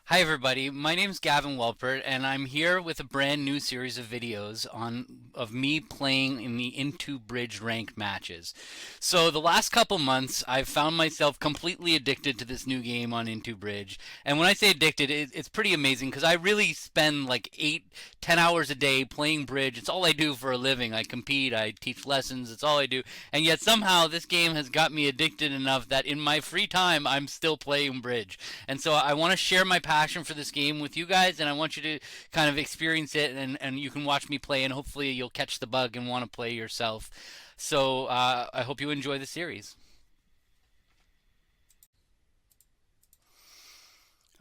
Hi everybody, my name's Gavin Wolpert and I'm here with a brand new series of videos of me playing in the IntoBridge ranked matches. So the last couple months I've found myself completely addicted to this new game on IntoBridge. And when I say addicted, it's pretty amazing because I really spend like 8, 10 hours a day playing bridge. It's all I do for a living. I compete, I teach lessons, it's all I do. And yet somehow this game has got me addicted enough that in my free time I'm still playing bridge. And so I want to share my passion for this game with you guys, and I want you to kind of experience it, and you can watch me play, and hopefully you'll catch the bug and want to play yourself. So I hope you enjoy the series.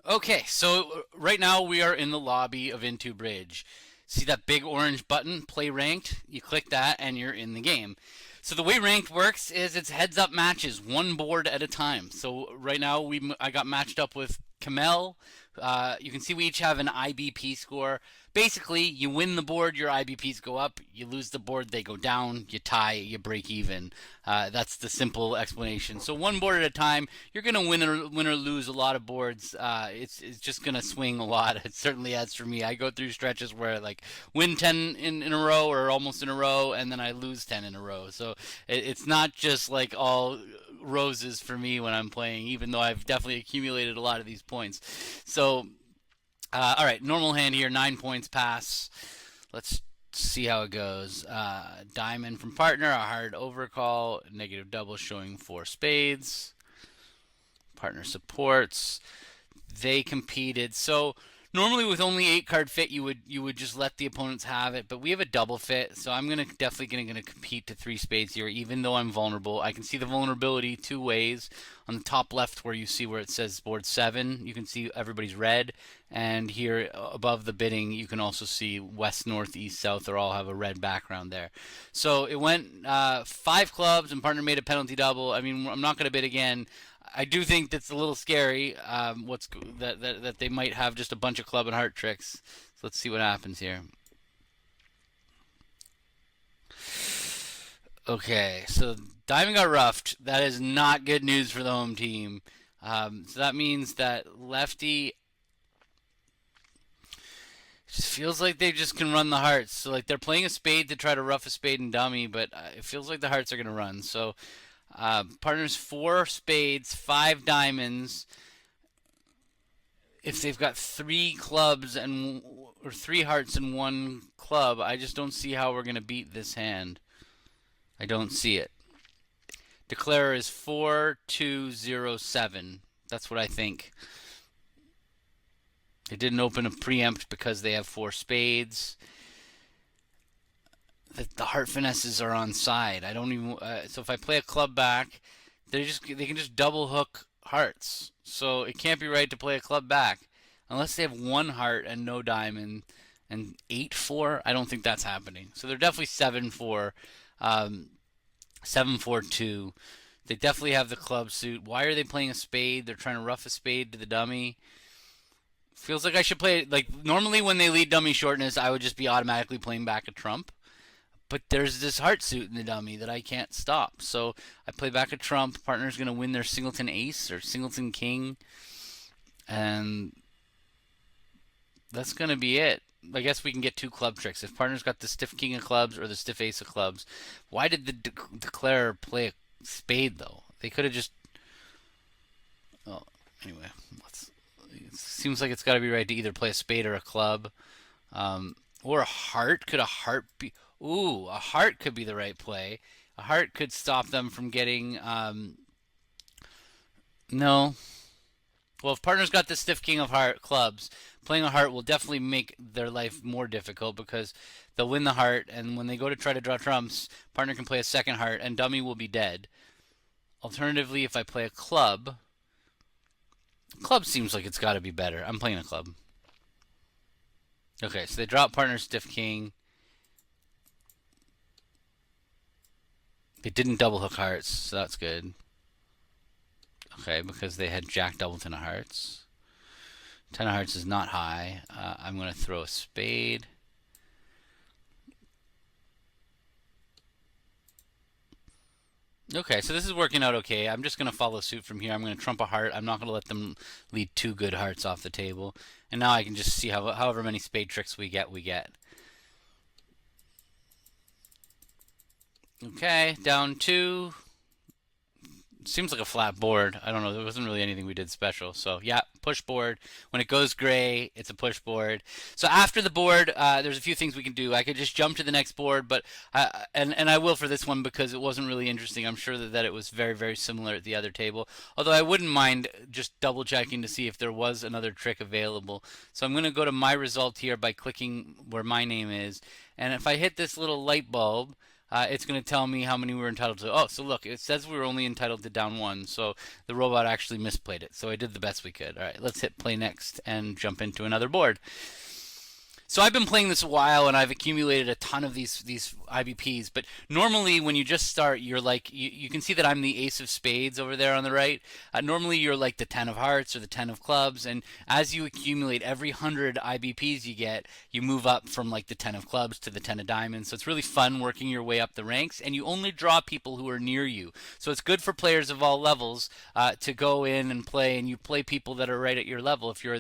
Okay, so right now we are in the lobby of IntoBridge. See that big orange button, play ranked? You click that and you're in the game. So the way ranked works is it's heads up matches, one board at a time. So right now I got matched up with Kamel. You can see we each have an IBP score. Basically, you win the board, your IBPs go up. You lose the board, they go down. You tie, you break even. That's the simple explanation. So one board at a time. You're gonna win or lose a lot of boards. It's just gonna swing a lot. It certainly has for me. I go through stretches where I like win 10 in a row or almost in a row, and then I lose 10 in a row. So it's not just like all roses for me when I'm playing, even though I've definitely accumulated a lot of these points. So, all right, normal hand here, 9 points pass. Let's see how it goes. Diamond from partner, a hard overcall, negative double showing four spades. Partner supports. They competed. So normally with only 8 card fit, you would just let the opponents have it. But we have a double fit, so I'm definitely gonna compete to three spades here, even though I'm vulnerable. I can see the vulnerability two ways. On the top left, where you see where it says board 7, you can see everybody's red, and here above the bidding, you can also see west, north, east, south. They all have a red background there. So it went 5 clubs, and partner made a penalty double. I mean, I'm not gonna bid again. I do think that's a little scary. That they might have just a bunch of club and heart tricks. So let's see what happens here. Okay, so Diamond got roughed. That is not good news for the home team. So that means that lefty just feels like they just can run the hearts. So like they're playing a spade to try to rough a spade and dummy, but it feels like the hearts are gonna run. So partners 4 spades, 5 diamonds. If they've got 3 clubs and or 3 hearts and 1 club, I just don't see how we're gonna beat this hand. I don't see it. Declare is 4207. That's what I think. They didn't open a preempt because they have 4 spades. The heart finesses are on side. I don't even. So if I play a club back, they can just double hook hearts. So it can't be right to play a club back unless they have 1 heart and no diamond and 8-4. I don't think that's happening. So they're definitely 7-4, 7-4-2. They definitely have the club suit. Why are they playing a spade? They're trying to rough a spade to the dummy. Feels like I should play like normally when they lead dummy shortness, I would just be automatically playing back a trump. But there's this heart suit in the dummy that I can't stop. So I play back a trump. Partner's gonna win their singleton ace or singleton king, and that's gonna be it. I guess we can get 2 club tricks. If partner's got the stiff king of clubs or the stiff ace of clubs, why did the declarer play a spade though? They could have just. Oh, anyway, it seems like it's got to be right to either play a spade or a club, or a heart. Could a heart be? Ooh, a heart could be the right play. A heart could stop them from getting. No. Well, if partner's got the stiff king of heart clubs, playing a heart will definitely make their life more difficult because they'll win the heart, and when they go to try to draw trumps, partner can play a second heart, and dummy will be dead. Alternatively, if I play a club, club seems like it's got to be better. I'm playing a club. Okay, so they drop partner stiff king. They didn't double hook hearts, so that's good. Okay, because they had jack double ten of hearts. 10 of hearts is not high. I'm going to throw a spade. Okay, so this is working out okay. I'm just going to follow suit from here. I'm going to trump a heart. I'm not going to let them lead two good hearts off the table. And now I can just see however many spade tricks we get, we get. Okay, down two. Seems like a flat board. I don't know. There wasn't really anything we did special. So yeah, push board. When it goes gray, it's a push board. So after the board, there's a few things we can do. I could just jump to the next board, but and I will for this one because it wasn't really interesting. I'm sure that it was very similar at the other table. Although I wouldn't mind just double checking to see if there was another trick available. So I'm going to go to my result here by clicking where my name is, and if I hit this little light bulb, it's going to tell me how many we were entitled to. Oh, so look, it says we were only entitled to down one, so the robot actually misplayed it. So I did the best we could. All right, let's hit play next and jump into another board. So I've been playing this a while, and I've accumulated a ton of these IBPs. But normally, when you just start, you're like you can see that I'm the ace of spades over there on the right. Normally, you're like the 10 of hearts or the 10 of clubs, and as you accumulate every 100 IBPs you get, you move up from like the 10 of clubs to the 10 of diamonds. So it's really fun working your way up the ranks, and you only draw people who are near you. So it's good for players of all levels to go in and play, and you play people that are right at your level. If you're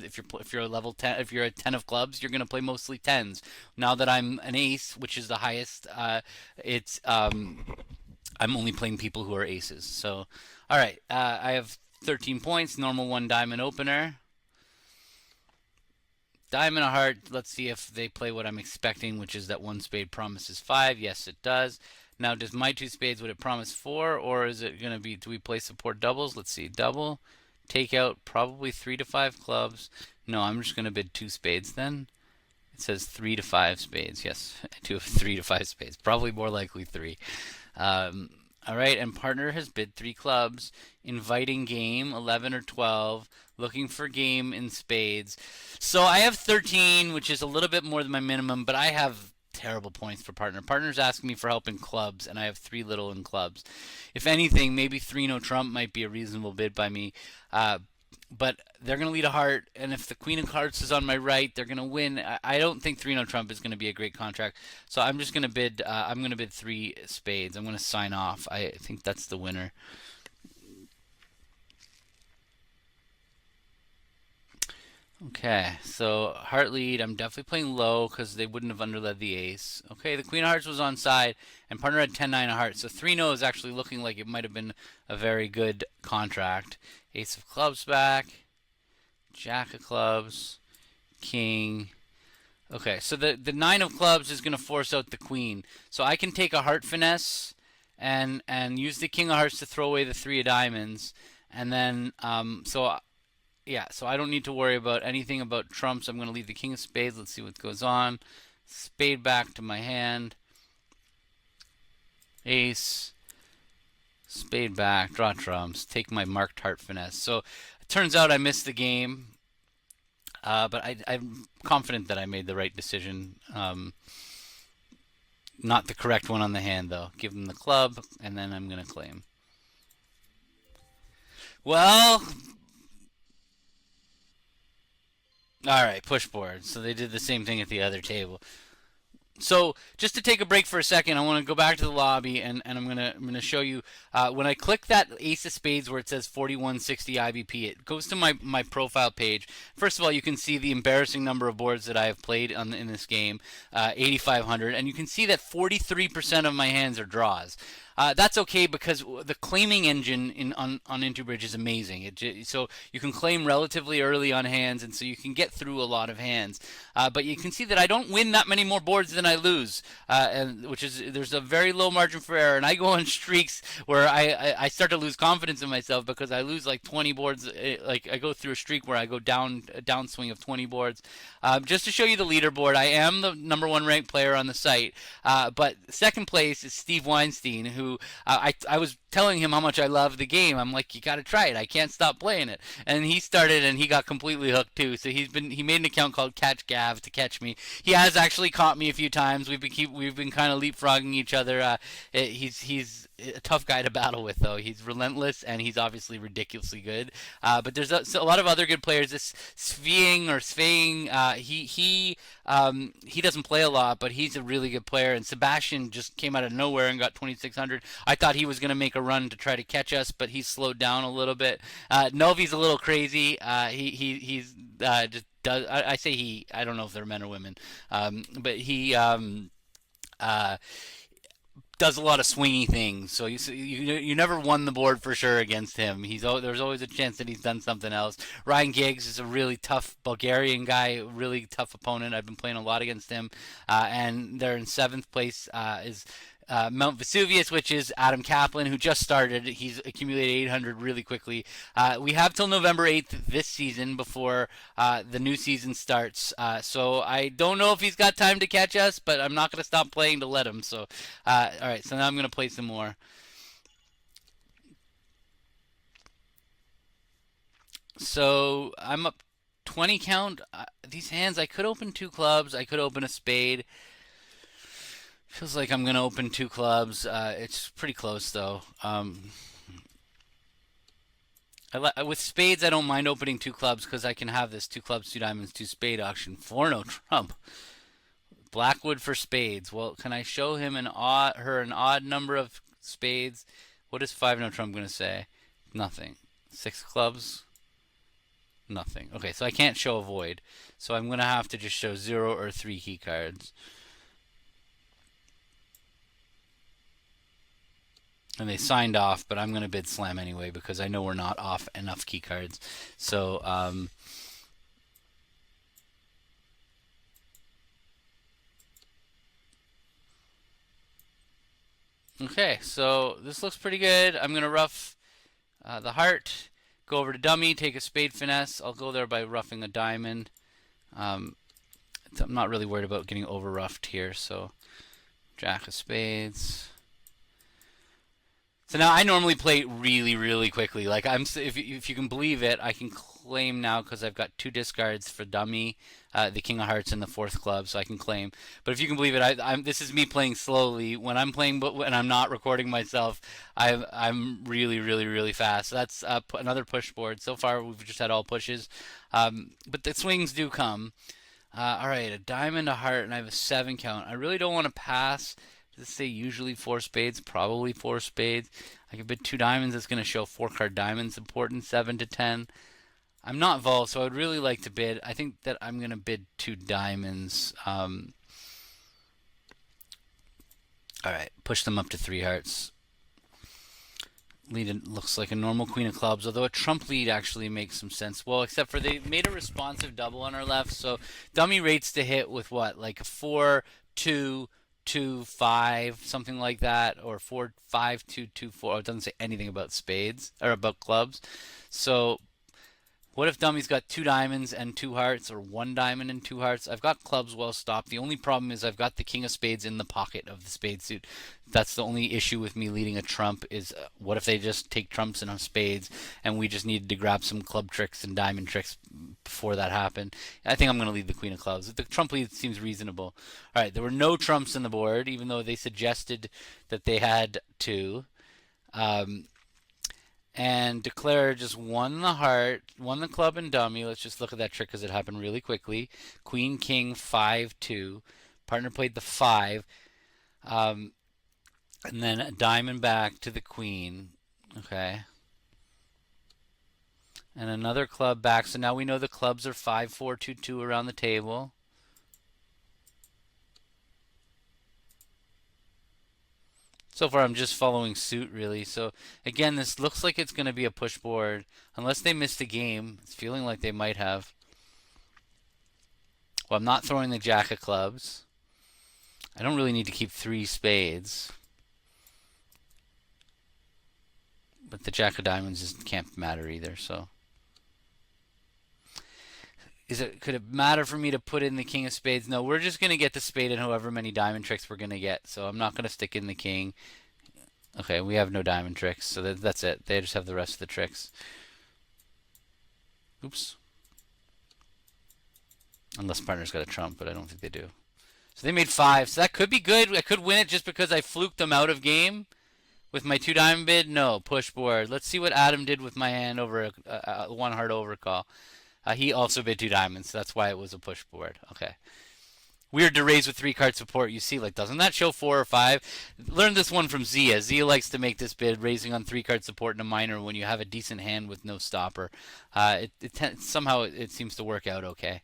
a level 10, if you're a 10 of clubs, you're going to play mostly tens. Now that I'm an ace, which is the highest, it's I'm only playing people who are aces. So, all right, I have 13 points. Normal one diamond opener. Diamond a heart. Let's see if they play what I'm expecting, which is that one spade promises five. Yes, it does. Now, does my two spades, would it promise four, or is it going to be, do we play support doubles? Let's see. Double. Take out probably 3 to 5 clubs. No, I'm just going to bid two spades then. It says 3 to 5 spades. Yes, I do have 3 to 5 spades. Probably more likely 3. All right, and partner has bid 3 clubs, inviting game 11 or 12, looking for game in spades. So I have 13, which is a little bit more than my minimum, but I have terrible points for partner. Partner's asking me for help in clubs, and I have 3 little in clubs. If anything, maybe 3 no trump might be a reasonable bid by me. But they're going to lead a heart, and if the queen of hearts is on my right, they're going to win. I don't think 3 no trump is going to be a great contract, so I'm just going to bid. I'm going to bid 3 spades. I'm going to sign off. I think that's the winner. Okay, so heart lead. I'm definitely playing low because they wouldn't have underled the ace. Okay, the queen of hearts was on side, and partner had 10-9 of hearts. So 3 no is actually looking like it might have been a very good contract. Ace of clubs back, jack of clubs, king. Okay, so the 9 of clubs is going to force out the queen. So I can take a heart finesse and use the king of hearts to throw away the 3 of diamonds. And then, yeah, so I don't need to worry about anything about trumps. I'm going to leave the king of spades. Let's see what goes on. Spade back to my hand. Ace. Spade back. Draw trumps. Take my marked heart finesse. So it turns out I missed the game. But I'm confident that I made the right decision. Not the correct one on the hand, though. Give them the club, and then I'm going to claim. Well, all right, push board. So they did the same thing at the other table. So just to take a break for a second, I want to go back to the lobby, and I'm gonna show you when I click that ace of spades where it says 4160 IBP. It goes to my profile page. First of all, you can see the embarrassing number of boards that I have played in this game, 8,500, and you can see that 43% of my hands are draws. That's okay because the claiming engine on IntoBridge is amazing. So you can claim relatively early on hands, and so you can get through a lot of hands. But you can see that I don't win that many more boards than I lose, and there's a very low margin for error. And I go on streaks where I start to lose confidence in myself because I lose like 20 boards. Like I go through a streak where I go down a downswing of 20 boards. Just to show you the leaderboard, I am the #1 ranked player on the site, but second place is Steve Weinstein, who I was telling him how much I love the game. I'm like, you got to try it. I can't stop playing it. And he started, and he got completely hooked too. So he made an account called Catch Gav to catch me. He has actually caught me a few times. We've been kind of leapfrogging each other. a tough guy to battle with, though. He's relentless and he's obviously ridiculously good. But there's a lot of other good players. This Sveing, he doesn't play a lot, but he's a really good player. And Sebastian just came out of nowhere and got 2,600. I thought he was going to make a run to try to catch us, but he's slowed down a little bit. Novi's a little crazy. He's just does. I say he. I don't know if they're men or women, but he. Uh, does a lot of swingy things. So you never won the board for sure against him. There's always a chance that he's done something else. Ryan Giggs is a really tough Bulgarian guy, really tough opponent. I've been playing a lot against him, and they're in seventh place. Is Mount Vesuvius, which is Adam Kaplan, who just started. He's accumulated 800 really quickly. We have till November 8th this season before the new season starts. So I don't know if he's got time to catch us, but I'm not going to stop playing to let him. So, all right, so now I'm going to play some more. So I'm up 20 count. These hands, I could open two clubs. I could open a spade. Feels like I'm going to open two clubs. It's pretty close, though. With spades, I don't mind opening two clubs because I can have this two clubs, two diamonds, two spade auction for no trump. Blackwood for spades. Well, can I show him her an odd number of spades? What is five no trump going to say? Nothing. Six clubs? Nothing. Okay, so I can't show a void. So I'm going to have to just show 0 or 3 key cards. And they signed off, but I'm going to bid slam anyway because I know we're not off enough key cards. So, okay, so this looks pretty good. I'm going to rough the heart, go over to dummy, take a spade finesse. I'll go there by roughing a diamond. I'm not really worried about getting over roughed here, so jack of spades. So now I normally play really, really quickly. Like if you can believe it, I can claim now because I've got two discards for dummy, the king of hearts and the fourth club, so I can claim. But if you can believe it, this is me playing slowly. When I'm playing, but when I'm not recording myself, I'm really, really, really fast. So that's another push board. So far, we've just had all pushes, but the swings do come. All right, a diamond, a heart, and I have a 7 count. I really don't want to pass. Does it say usually 4 spades? Probably 4 spades. I can bid 2 diamonds. It's going to show 4 card diamonds important, 7 to 10. I'm not vol, so I would really like to bid. I think that I'm going to bid 2 diamonds. All right, push them up to 3 hearts. Lead looks like a normal queen of clubs, although a trump lead actually makes some sense. Well, except for they made a responsive double on our left, so dummy rates to hit with what, like a 4, 2, 2, 5, something like that, or 4, 5, 2, 2, 4. Oh, it doesn't say anything about spades or about clubs. So what if dummy's got 2 diamonds and 2 hearts, or 1 diamond and 2 hearts? I've got clubs well stopped. The only problem is I've got the king of spades in the pocket of the spade suit. That's the only issue with me leading a trump is what if they just take trumps and spades and we just needed to grab some club tricks and diamond tricks before that happened. I think I'm going to lead the queen of clubs. The trump lead seems reasonable. All right, there were no trumps on the board, even though they suggested that they had 2. And declare just won the heart, won the club and dummy. Let's just look at that trick because it happened really quickly. Queen, king, 5, 2. Partner played the 5. And then a diamond back to the queen. Okay. And another club back. So now we know the clubs are 5, 4, 2, 2 around the table. So far, I'm just following suit, really. So, again, this looks like it's going to be a push board. Unless they missed a game. It's feeling like they might have. Well, I'm not throwing the jack of clubs. I don't really need to keep 3 spades. But the jack of diamonds can't matter either, so. Could it matter for me to put in the king of spades? No, we're just going to get the spade and however many diamond tricks we're going to get. So I'm not going to stick in the king. Okay, we have no diamond tricks, so that's it. They just have the rest of the tricks. Oops. Unless partner's got a trump, but I don't think they do. So they made 5, so that could be good. I could win it just because I fluked them out of game, With my 2 diamond bid, no. Push board. Let's see what Adam did with my hand over a 1 heart overcall. He also bid 2 diamonds, so that's why it was a push board. Okay. Weird to raise with 3 card support. You see, like, doesn't that show 4 or 5? Learn this one from Zia. Zia likes to make this bid raising on 3 card support in a minor when you have a decent hand with no stopper. Somehow it seems to work out okay.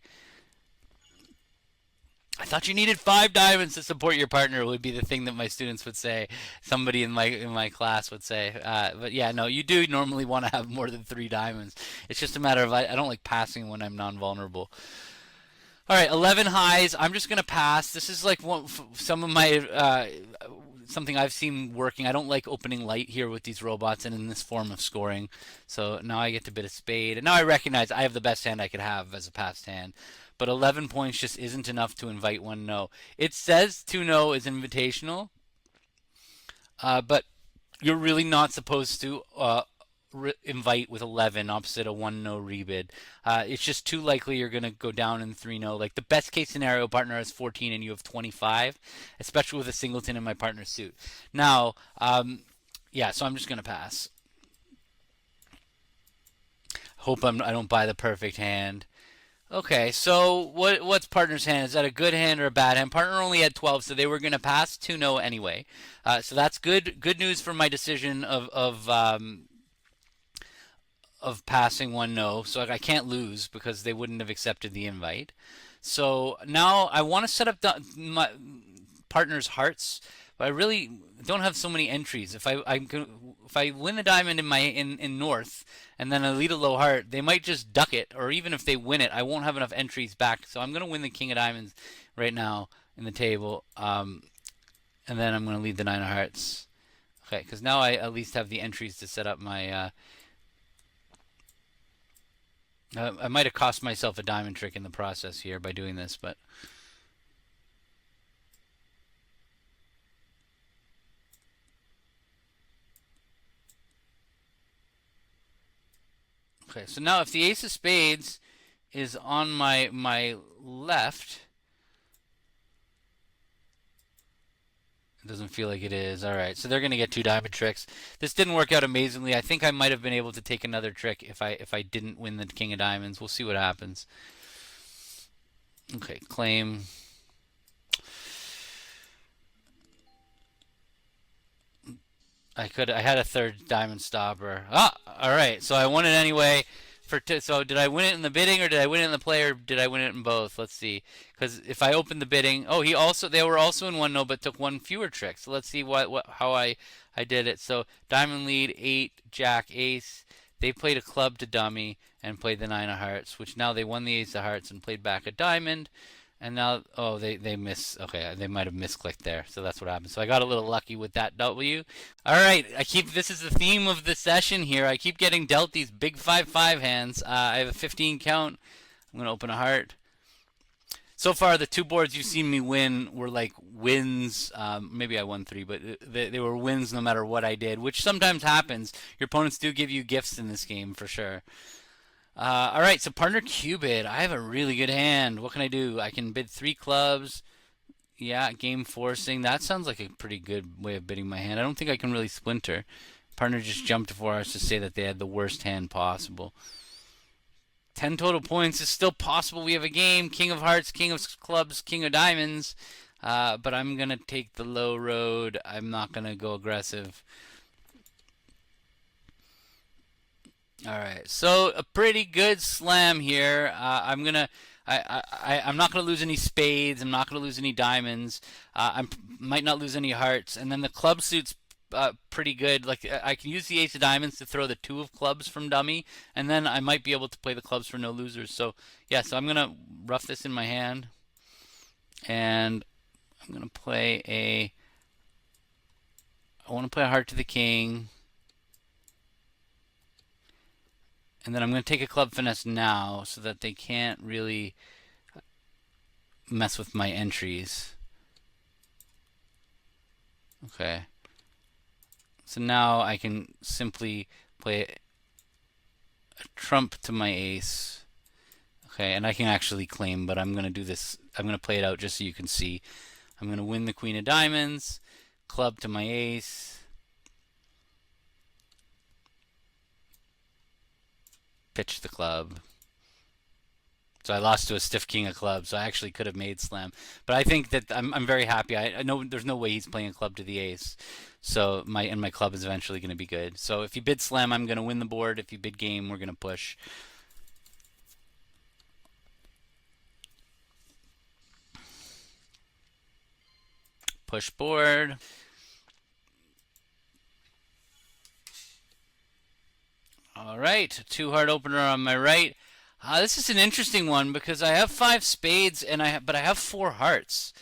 I thought you needed 5 diamonds to support your partner would be the thing that my students would say. Somebody in my class would say. But yeah, no, you do normally want to have more than 3 diamonds. It's just a matter of I don't like passing when I'm non-vulnerable. All right, 11 highs. I'm just gonna pass. This is like some of my something I've seen working. I don't like opening light here with these robots and in this form of scoring. So now I get to bid a spade, and now I recognize I have the best hand I could have as a passed hand. But 11 points just isn't enough to invite 1 no. It says 2 no is invitational, but you're really not supposed to invite with 11 opposite a 1 no rebid. It's just too likely you're going to go down in 3 no. Like the best case scenario, partner has 14 and you have 25, especially with a singleton in my partner's suit. Now, yeah, so I'm just going to pass. Hope I don't buy the perfect hand. Okay, so what's partner's hand? Is that a good hand or a bad hand? Partner only had 12, so they were going to pass 2 no anyway. So that's good news for my decision of passing 1 no. So I can't lose because they wouldn't have accepted the invite. So now I want to set up my partner's hearts, but I really don't have so many entries. If I win the diamond in north and then I lead a low heart, they might just duck it, or even if they win it, I won't have enough entries back. So I'm going to win the king of diamonds right now in the table, and then I'm going to lead the 9 of hearts. Okay, because now I at least have the entries to set up my. I might have cost myself a diamond trick in the process here by doing this, but. Okay, so now if the ace of spades is on my left, it doesn't feel like it is. All right, so they're going to get 2 diamond tricks. This didn't work out amazingly. I think I might have been able to take another trick if I didn't win the king of diamonds. We'll see what happens. Okay, claim. I had a 3rd diamond stopper. Ah, all right. So I won it anyway. So did I win it in the bidding or did I win it in the play or did I win it in both? Let's see. Because if I open the bidding, oh, they were also in 1 no but took 1 fewer trick. So let's see how I did it. So diamond lead 8 jack ace. They played a club to dummy and played the 9 of hearts, which now they won the ace of hearts and played back a diamond. And now, oh, they miss. Okay, they might have misclicked there, so that's what happened. So I got a little lucky with that W. All right, this is the theme of the session here. I keep getting dealt these big 5-5 hands. I have a 15 count. I'm gonna open a heart. So far, the 2 boards you've seen me win were like wins. Maybe I won 3, but they were wins no matter what I did, which sometimes happens. Your opponents do give you gifts in this game for sure. All right, so partner Q-bid. I have a really good hand. What can I do? I can bid 3 clubs. Yeah, game forcing. That sounds like a pretty good way of bidding my hand. I don't think I can really splinter. Partner just jumped for us to say that they had the worst hand possible. 10 total points is still possible. We have a game. King of hearts, king of clubs, king of diamonds. But I'm going to take the low road. I'm not going to go aggressive. All right, so a pretty good slam here. I'm not gonna lose any spades. I'm not gonna lose any diamonds. I might not lose any hearts, and then the club suit's pretty good. Like I can use the ace of diamonds to throw the 2 of clubs from dummy, and then I might be able to play the clubs for no losers. So yeah, so I'm gonna rough this in my hand, and I'm gonna play a. I want to play a heart to the king. And then I'm going to take a club finesse now so that they can't really mess with my entries. Okay. So now I can simply play a trump to my ace. Okay, and I can actually claim, but I'm going to do this. I'm going to play it out just so you can see. I'm going to win the queen of diamonds, club to my ace. pitch the club. So I lost to a stiff king of clubs, so I actually could have made slam. But I think that I'm very happy. I know there's no way he's playing a club to the ace. So my club is eventually going to be good. So if he bid slam, I'm going to win the board. If he bid game, we're going to push. Push board. All right, two heart opener on my right. This is an interesting one because I have 5 spades but I have 4 hearts.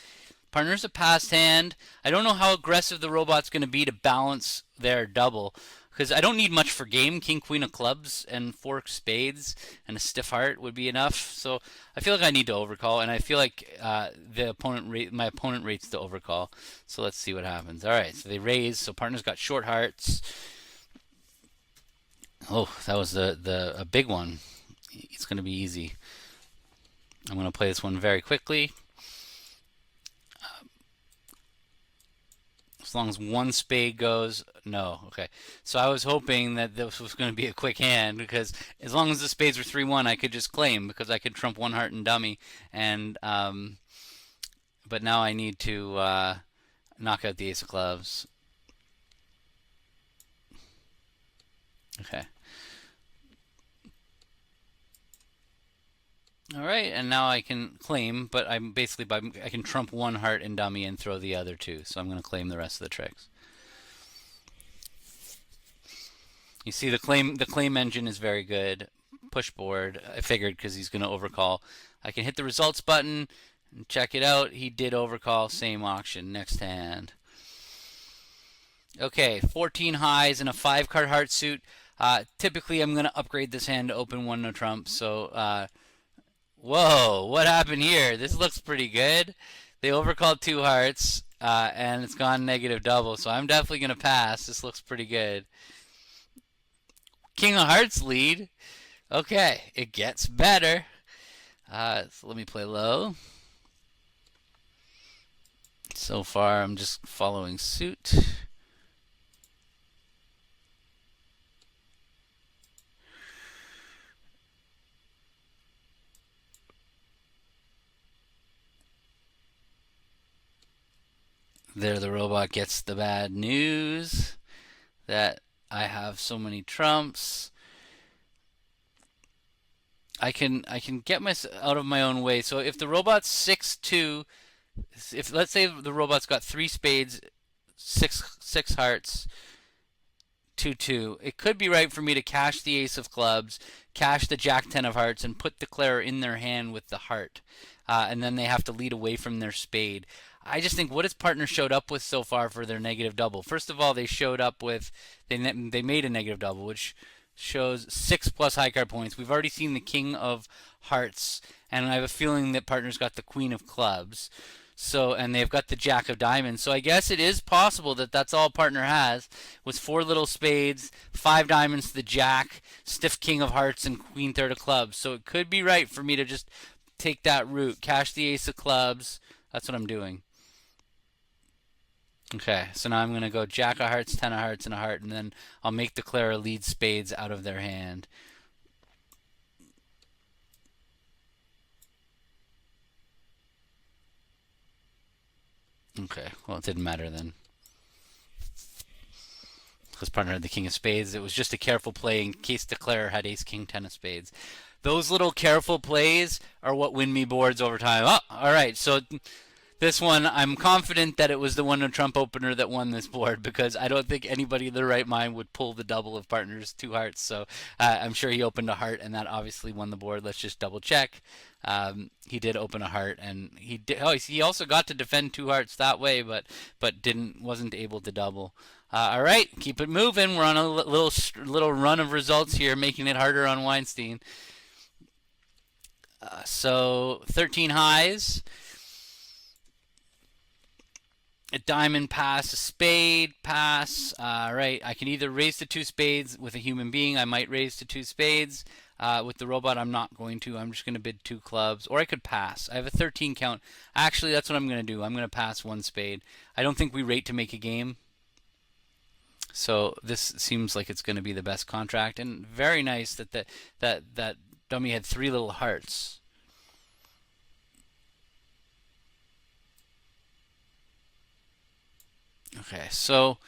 Partner's a passed hand. I don't know how aggressive the robot's going to be to balance their double because I don't need much for game. King, queen of clubs and 4 spades and a stiff heart would be enough. So I feel like I need to overcall, and I feel like my opponent rates the overcall. So let's see what happens. All right, so they raise. So partner's got short hearts. Oh, that was a big one. It's going to be easy. I'm going to play this one very quickly. As long as 1 spade goes, no. Okay. So I was hoping that this was going to be a quick hand because as long as the spades were 3-1, I could just claim because I could trump 1 heart and dummy. And but now I need to knock out the ace of clubs. Okay. All right, and now I can claim, but I'm basically I can trump 1 heart and dummy and throw the other 2. So I'm going to claim the rest of the tricks. You see the claim engine is very good. Push board. I figured because he's going to overcall. I can hit the results button and check it out. He did overcall. Same auction. Next hand. Okay, 14 highs and a 5-card heart suit. Typically, I'm going to upgrade this hand to open 1 no trump. So. Whoa, what happened here? This looks pretty good. They overcalled 2 hearts, and it's gone negative double, so I'm definitely going to pass. This looks pretty good. King of hearts lead. Okay, it gets better. So let me play low. So far, I'm just following suit. There the robot gets the bad news that I have so many trumps. I can get myself out of my own way. So if the robot's 6-2, if let's say the robot's got 3 spades, 6 hearts, 2-2, it could be right for me to cash the ace of clubs, cash the jack 10 of hearts, and put declare in their hand with the heart. And then they have to lead away from their spade. I just think what his partner showed up with so far for their negative double. First of all, they showed up with they made a negative double, which shows 6+ high card points. We've already seen the king of hearts, and I have a feeling that partner's got the queen of clubs. So, and they've got the jack of diamonds. So I guess it is possible that that's all partner has was 4 little spades, 5 diamonds to the jack, stiff king of hearts, and queen third of clubs. So it could be right for me to just take that route, cash the ace of clubs. That's what I'm doing. Okay, so now I'm going to go jack of hearts, 10 of hearts, and a heart, and then I'll make declare lead spades out of their hand. Okay, well, it didn't matter then. Because partner had the king of spades. It was just a careful play in case declare had ace, king, 10 of spades. Those little careful plays are what win me boards over time. Oh, all right, so this one, I'm confident that it was the 1 no trump opener that won this board because I don't think anybody in their right mind would pull the double of partners 2 hearts. So I'm sure he opened a heart, and that obviously won the board. Let's just double check. He did open a heart, and he did. Oh, he also got to defend 2 hearts that way, but wasn't able to double. All right, keep it moving. We're on a little run of results here, making it harder on Weinstein. So 13 highs. A diamond pass, a spade pass. Right, I can either raise to 2 spades with a human being. I might raise to 2 spades. With the robot, I'm not going to. I'm just going to bid 2 clubs. Or I could pass. I have a 13 count. Actually, that's what I'm going to do. I'm going to pass 1 spade. I don't think we rate to make a game. So this seems like it's going to be the best contract, and very nice that that dummy had three little hearts. Okay, so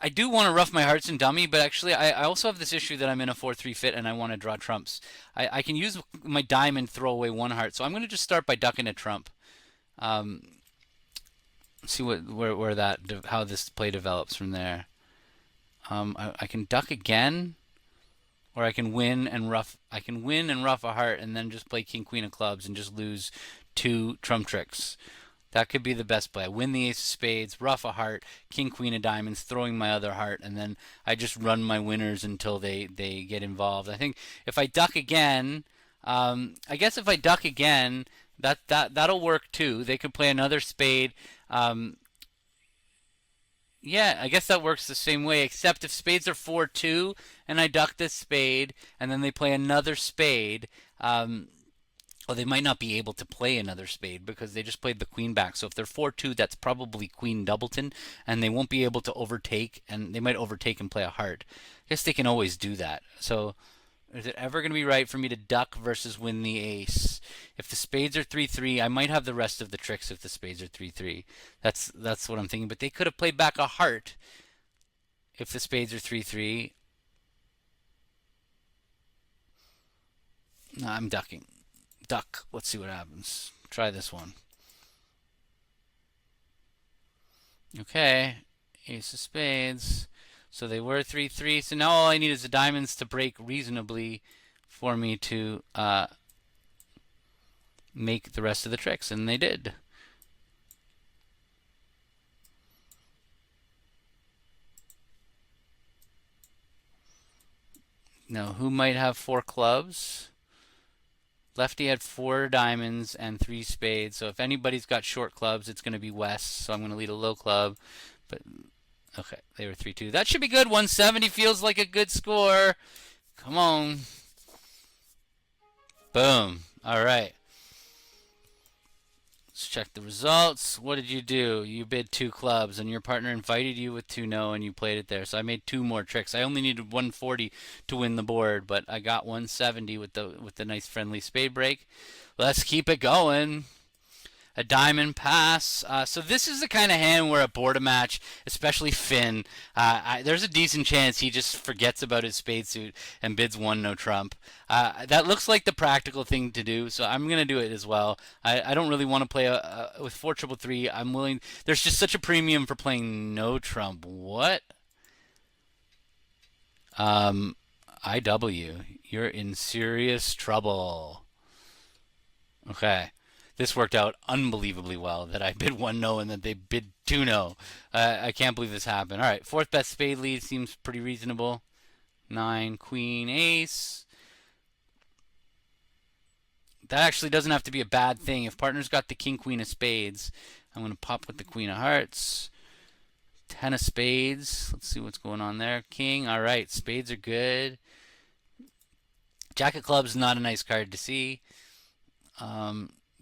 I do want to rough my hearts and dummy, but actually I also have this issue that I'm in a 4-3 fit and I want to draw trumps. I can use my diamond, throw away one heart, so I'm going to just start by ducking a trump. Um, see where that how this play develops from there. I can duck again, or I can win and rough. I can win and rough a heart, and then just play king queen of clubs and just lose two trump tricks. That could be the best play. I win the ace of spades, rough a heart, king queen of diamonds, throwing my other heart, and then I just run my winners until they get involved. I think if I duck again, I guess if I duck again, that'll work too. They could play another spade. Um, yeah, I guess that works the same way, except if spades are 4-2 and I duck this spade and then they play another spade, well, they might not be able to play another spade because they just played the queen back. So if they're 4-2, that's probably queen doubleton, and they won't be able to overtake, and they might overtake and play a heart. I guess they can always do that. So is it ever going to be right for me to duck versus win the ace? If the spades are 3-3, I might have the rest of the tricks if the spades are 3-3. That's what I'm thinking. But they could have played back a heart if the spades are 3-3. No, I'm ducking. Duck. Let's see what happens. Try this one. Okay. Ace of spades. So they were 3-3. So now all I need is the diamonds to break reasonably for me to make the rest of the tricks, and they did. Now, who might have four clubs? Lefty had four diamonds and three spades. So if anybody's got short clubs, it's going to be West. So I'm going to lead a low club. But okay, they were 3-2. That should be good. 170 feels like a good score. Come on. Boom. All right. Let's check the results. What did you do? You bid two clubs, and your partner invited you with two no, and you played it there. So I made two more tricks. I only needed 140 to win the board, but I got 170 with the nice friendly spade break. Let's keep it going. A diamond pass. So this is the kind of hand where a boredom match, especially Finn, there's a decent chance he just forgets about his spade suit and bids one no trump. That looks like the practical thing to do, so I'm gonna do it as well. I don't really want to play with 4-3-3. I'm willing. There's just such a premium for playing no trump. What? Um, IW, you're in serious trouble. Okay. This worked out unbelievably well that I bid one no and that they bid two no. I can't believe this happened. All right, fourth best spade lead seems pretty reasonable. Nine, queen, ace. That actually doesn't have to be a bad thing. If partner's got the king, queen of spades, I'm going to pop with the queen of hearts. Ten of spades. Let's see what's going on there. King. All right, spades are good. Jack of clubs, not a nice card to see.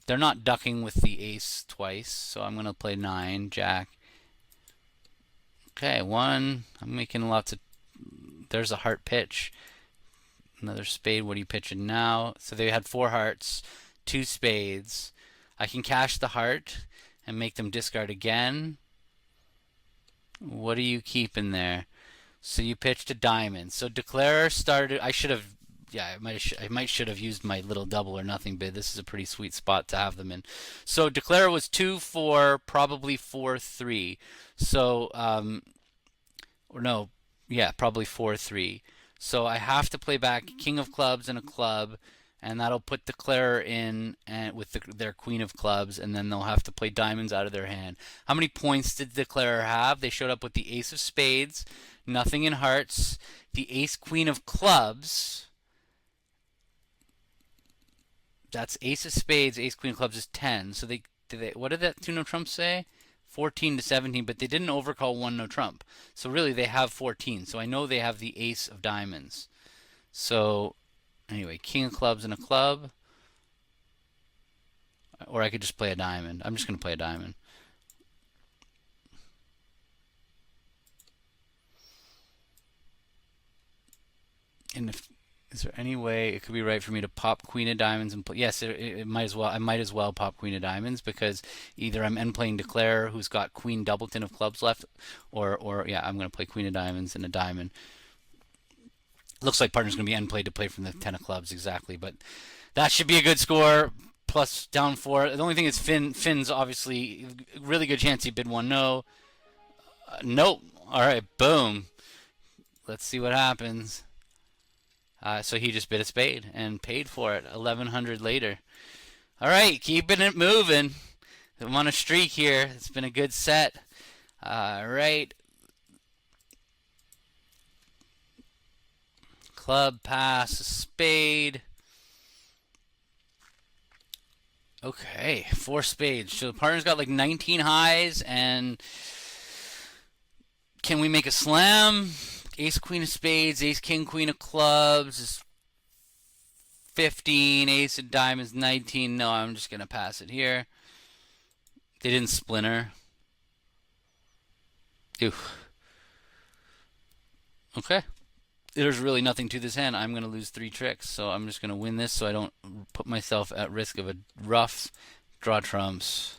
They're not ducking with the ace twice, so I'm going to play 9, jack. Okay, 1. I'm making lots of... There's a heart pitch. Another spade. What are you pitching now? So they had 4 hearts, 2 spades. I can cash the heart and make them discard again. What are you keeping there? So you pitched a diamond. So declare started... I should have... Yeah, I might should have used my little double or nothing bid. This is a pretty sweet spot to have them in. So declare was 2-4, probably 4-3. So or no, yeah, probably 4-3. So I have to play back king of clubs and a club, and that'll put declare in and with their queen of clubs, and then they'll have to play diamonds out of their hand. How many points did declare have? They showed up with the ace of spades, nothing in hearts, the ace queen of clubs. That's ace of spades, ace queen of clubs is 10. So they what did that two no trump say? 14 to 17, but they didn't overcall one no trump. So really they have 14. So I know they have the ace of diamonds. So anyway, king of clubs and a club. Or I could just play a diamond. I'm just going to play a diamond. And if is there any way it could be right for me to pop queen of diamonds and play? Yes, it might as well. I might as well pop queen of diamonds because either I'm end playing Declare, who's got queen doubleton of clubs left, or yeah, I'm going to play queen of diamonds and a diamond. Looks like partner's going to be end played to play from the 10 of clubs exactly, but that should be a good score. Plus down 4. The only thing is Finn's obviously really good chance he bid 1 no. Nope. All right, boom. Let's see what happens. So he just bid a spade and paid for it 1,100 later. All right, keeping it moving. I'm on a streak here. It's been a good set. All right. Club, pass, a spade. Okay, 4 spades. So the partner's got like 19 highs, and can we make a slam? Ace, queen of spades, ace, king, queen of clubs is 15, ace of diamonds 19. No, I'm just going to pass it here. They didn't splinter. Oof. Okay. There's really nothing to this hand. I'm going to lose 3 tricks, so I'm just going to win this so I don't put myself at risk of a rough draw trumps.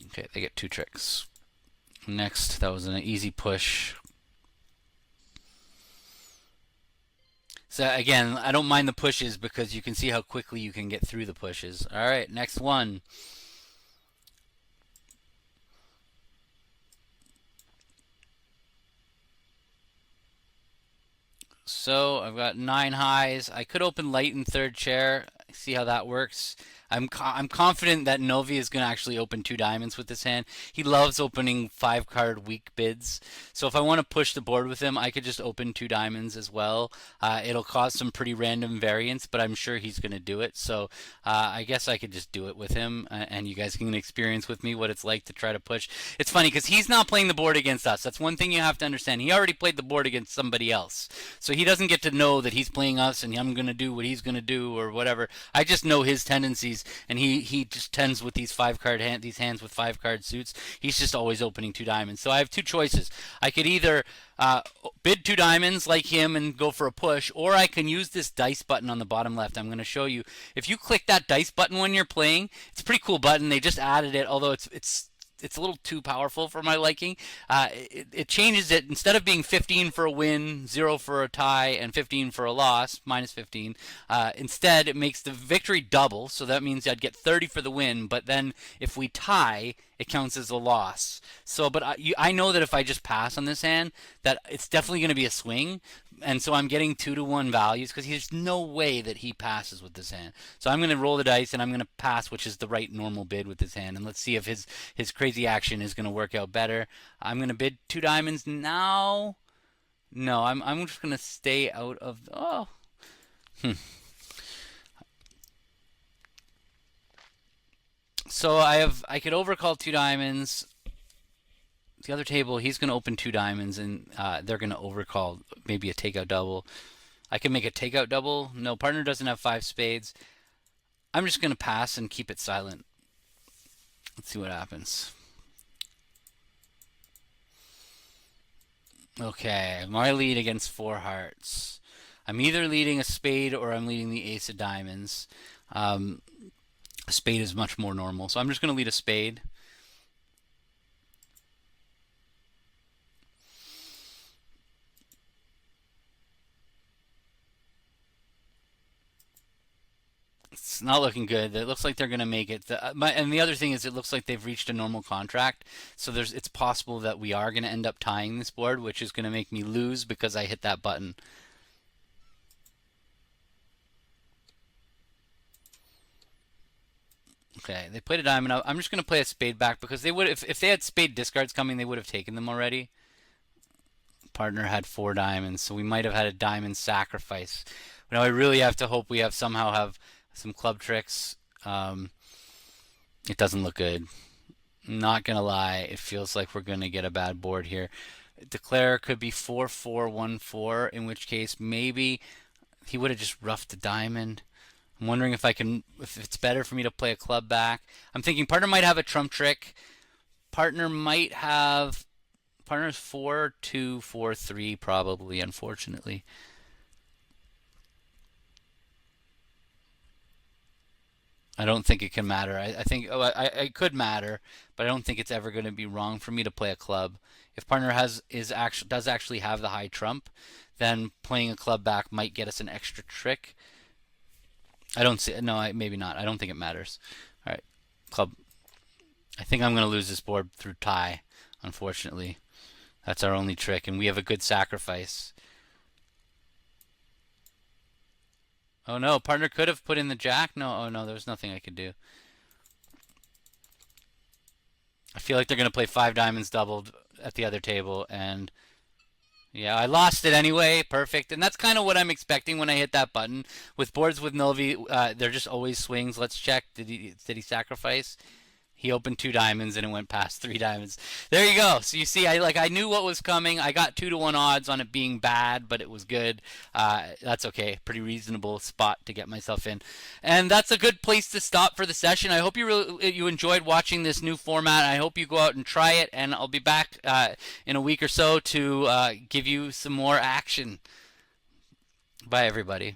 Okay, they get 2 tricks. Next, that was an easy push. So again, I don't mind the pushes because you can see how quickly you can get through the pushes. All right, next one. So I've got 9 highs. I could open light in third chair. See how that works. I'm confident that Novi is going to actually open 2 diamonds with this hand. He loves opening 5-card weak bids. So if I want to push the board with him, I could just open 2 diamonds as well. It'll cause some pretty random variance, but I'm sure he's going to do it. So I guess I could just do it with him, and you guys can experience with me what it's like to try to push. It's funny because he's not playing the board against us. That's one thing you have to understand. He already played the board against somebody else. So he doesn't get to know that he's playing us and I'm going to do what he's going to do or whatever. I just know his tendencies, and he just tends with these 5-card these hands with 5-card suits. He's just always opening 2 diamonds. So I have 2 choices. I could either bid 2 diamonds like him and go for a push, or I can use this dice button on the bottom left. I'm going to show you. If you click that dice button when you're playing, it's a pretty cool button. They just added it, although it's a little too powerful for my liking. It changes it. Instead of being 15 for a win, 0 for a tie, and 15 for a loss, minus 15, instead it makes the victory double. So that means I'd get 30 for the win, but then if we tie, it counts as a loss. So, but I know that if I just pass on this hand, that it's definitely going to be a swing. And so I'm getting 2-to-1 values because there's no way that he passes with this hand. So I'm going to roll the dice and I'm going to pass, which is the right normal bid with this hand. And let's see if his crazy action is going to work out better. I'm going to bid 2 diamonds now. No, I'm just going to stay out of. Oh. So I could overcall 2 diamonds. The other table, he's going to open 2 diamonds, and they're going to overcall maybe a takeout double. I can make a takeout double. No, partner doesn't have 5 spades. I'm just going to pass and keep it silent. Let's see what happens. Okay, my lead against 4 hearts. I'm either leading a spade or I'm leading the ace of diamonds. A spade is much more normal, so I'm just going to lead a spade. It's not looking good. It looks like they're going to make it. And the other thing is, it looks like they've reached a normal contract. So it's possible that we are going to end up tying this board, which is going to make me lose because I hit that button. Okay, they played a diamond. I'm just going to play a spade back because they would, if they had spade discards coming, they would have taken them already. Partner had 4 diamonds, so we might have had a diamond sacrifice. Now I really have to hope we somehow have some club tricks. It doesn't look good. Not gonna lie, it feels like we're gonna get a bad board here. Declare could be 4-4-1-4, in which case maybe he would have just roughed the diamond. I'm wondering if it's better for me to play a club back. I'm thinking partner might have a trump trick. Partner might have partner's 4-2, 4-3 probably, unfortunately. I don't think it can matter. I think it could matter, but I don't think it's ever going to be wrong for me to play a club. If partner does actually have the high trump, then playing a club back might get us an extra trick. I don't see. No, maybe not. I don't think it matters. All right, club. I think I'm going to lose this board through tie. Unfortunately, that's our only trick, and we have a good sacrifice. Oh no, partner could have put in the jack. No, oh no, there was nothing I could do. I feel like they're going to play 5 diamonds doubled at the other table, and yeah, I lost it anyway. Perfect. And that's kind of what I'm expecting when I hit that button. With boards with Novi, they're just always swings. Let's check. Did he sacrifice? He opened 2 diamonds and it went past 3 diamonds. There you go. So you see, I knew what was coming. I got 2-to-1 odds on it being bad, but it was good. That's okay. Pretty reasonable spot to get myself in, and that's a good place to stop for the session. I hope you enjoyed watching this new format. I hope you go out and try it, and I'll be back in a week or so to give you some more action. Bye, everybody.